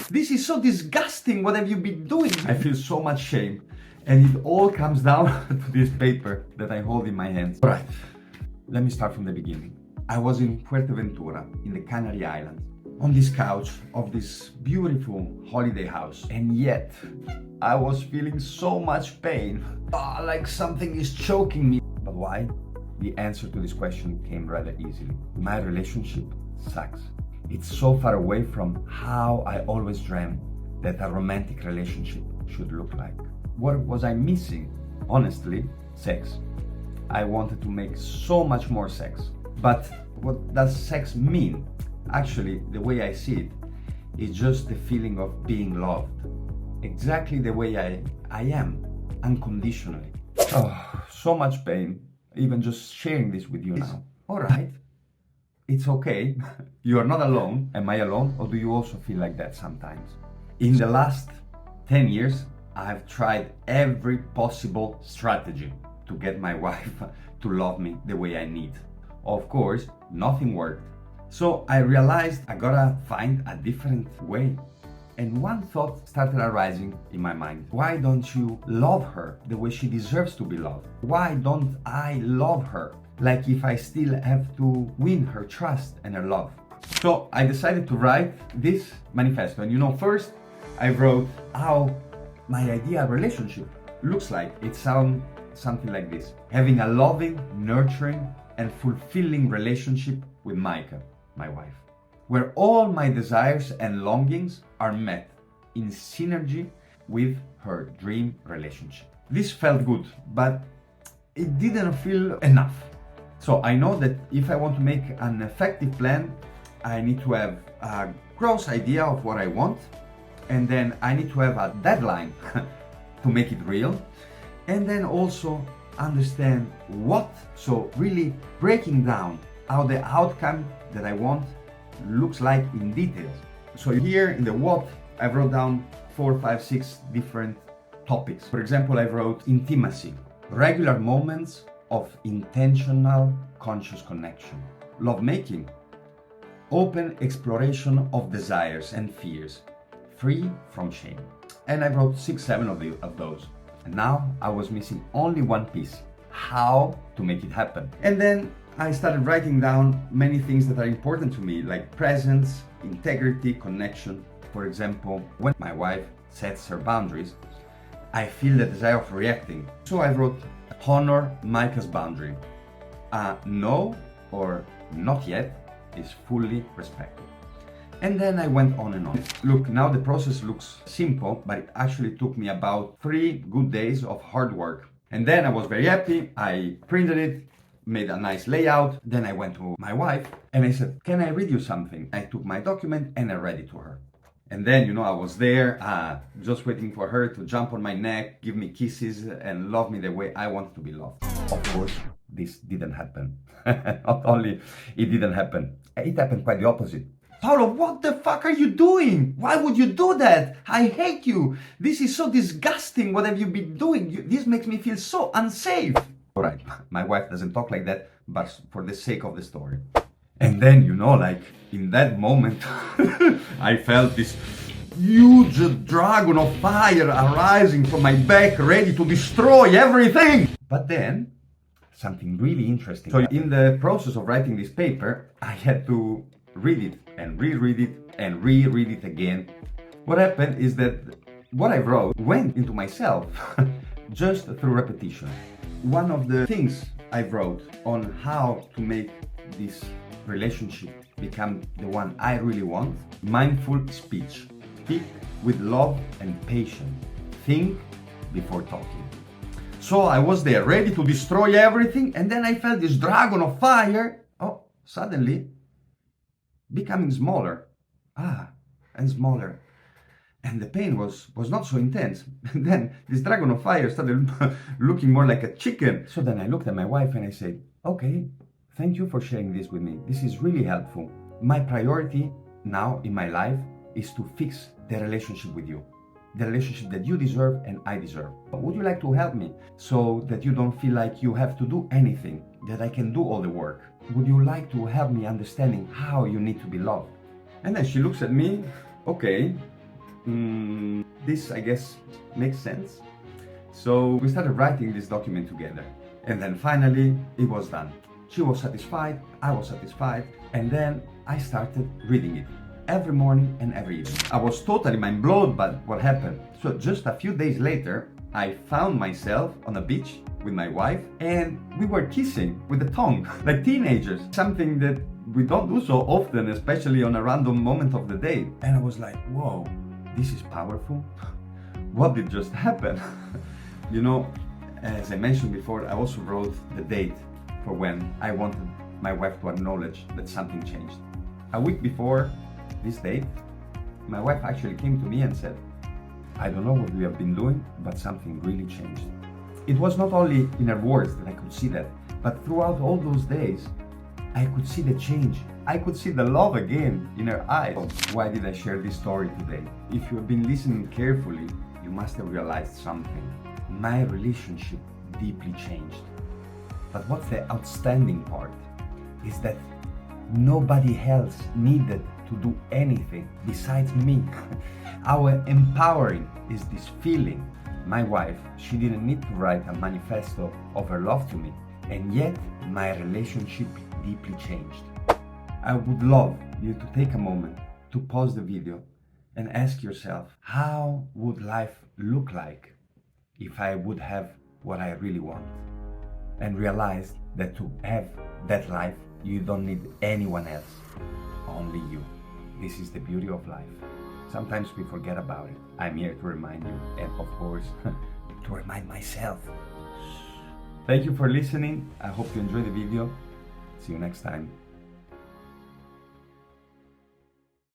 This is so disgusting. What have you been doing? I feel so much shame. And it all comes down to this paper that I hold in my hands. All right, let me start from the beginning. I was in Fuerteventura, in the Canary Islands, on this couch of this beautiful holiday house. And yet, I was feeling so much pain. Like something is choking me. But why? The answer to this question came rather easily. My relationship sucks. It's so far away from how I always dreamt that a romantic relationship should look like. What was I missing? Honestly, sex. I wanted to make so much more sex. But what does sex mean? Actually, the way I see it is just the feeling of being loved. Exactly the way I am, unconditionally. Oh, so much pain, even just sharing this with you now. All right, it's okay. You are not alone. Am I alone? Or do you also feel like that sometimes? In the last 10 years, I've tried every possible strategy to get my wife to love me the way I need. Of course, nothing worked. So I realized I gotta find a different way. And one thought started arising in my mind. Why don't you love her the way she deserves to be loved? Why don't I love her like if I still have to win her trust and her love? So I decided to write this manifesto. And first I wrote how my ideal relationship looks like. It sounds something like this. Having a loving, nurturing, and fulfilling relationship with Micah, my wife, where all my desires and longings are met in synergy with her dream relationship. This felt good, but it didn't feel enough. So I know that if I want to make an effective plan, I need to have a gross idea of what I want, and then I need to have a deadline to make it real, and then also understand what. So really breaking down how the outcome that I want looks like in details. So here in the what, I wrote down 4, 5, 6 different topics. For example, I wrote intimacy, regular moments of intentional conscious connection, lovemaking, open exploration of desires and fears, free from shame. And I wrote 6, 7 of those. And now I was missing only one piece, how to make it happen. And then I started writing down many things that are important to me, like presence, integrity, connection. For example, when my wife sets her boundaries, I feel the desire of reacting. So I wrote, honor Micah's boundary. No or not yet is fully respected. And then I went on and on. Look, now the process looks simple, but it actually took me about 3 good days of hard work. And then I was very happy. I printed it, made a nice layout. Then I went to my wife and I said, can I read you something? I took my document and I read it to her. And then, I was there just waiting for her to jump on my neck, give me kisses and love me the way I wanted to be loved. Of course, this didn't happen. Not only it didn't happen, it happened quite the opposite. Paolo, what the fuck are you doing? Why would you do that? I hate you. This is so disgusting. What have you been doing? This makes me feel so unsafe. All right, my wife doesn't talk like that, but for the sake of the story. And then, like in that moment, I felt this huge dragon of fire arising from my back, ready to destroy everything. But then, something really interesting. So in the process of writing this paper, I had to read it and reread it and reread it again. What happened is that what I wrote went into myself just through repetition. One of the things I wrote on how to make this relationship become the one I really want: mindful speech. Speak with love and patience. Think before talking. So I was there ready to destroy everything, and then I felt this dragon of fire. Suddenly becoming smaller, and smaller, and the pain was not so intense. And then this dragon of fire started looking more like a chicken. So then I looked at my wife and I said, okay, thank you for sharing this with me. This is really helpful. My priority now in my life is to fix the relationship with you, the relationship that you deserve and I deserve. Would you like to help me so that you don't feel like you have to do anything, that I can do all the work? Would you like to help me understanding how you need to be loved? And then she looks at me okay, this I guess makes sense. So we started writing this document together, and then finally it was done. She was satisfied, I was satisfied, and then I started reading it every morning and every evening. I was totally mind blown by what happened. So just a few days later, I found myself on a beach with my wife, and we were kissing with the tongue, like teenagers, something that we don't do so often, especially on a random moment of the day. And I was like, whoa, this is powerful. What did just happen? You know, as I mentioned before, I also wrote the date for when I wanted my wife to acknowledge that something changed. A week before this date, my wife actually came to me and said, I don't know what we have been doing, but something really changed. It was not only in her words that I could see that, but throughout all those days, I could see the change. I could see the love again in her eyes. Why did I share this story today? If you have been listening carefully, you must have realized something. My relationship deeply changed. But what's the outstanding part is that nobody else needed to do anything besides me. How empowering is this feeling? My wife, she didn't need to write a manifesto of her love to me, and yet my relationship deeply changed. I would love you to take a moment to pause the video and ask yourself, how would life look like if I would have what I really want? And realize that to have that life, you don't need anyone else, only you. This is the beauty of life. Sometimes we forget about it. I'm here to remind you, and of course, to remind myself. Thank you for listening. I hope you enjoyed the video. See you next time.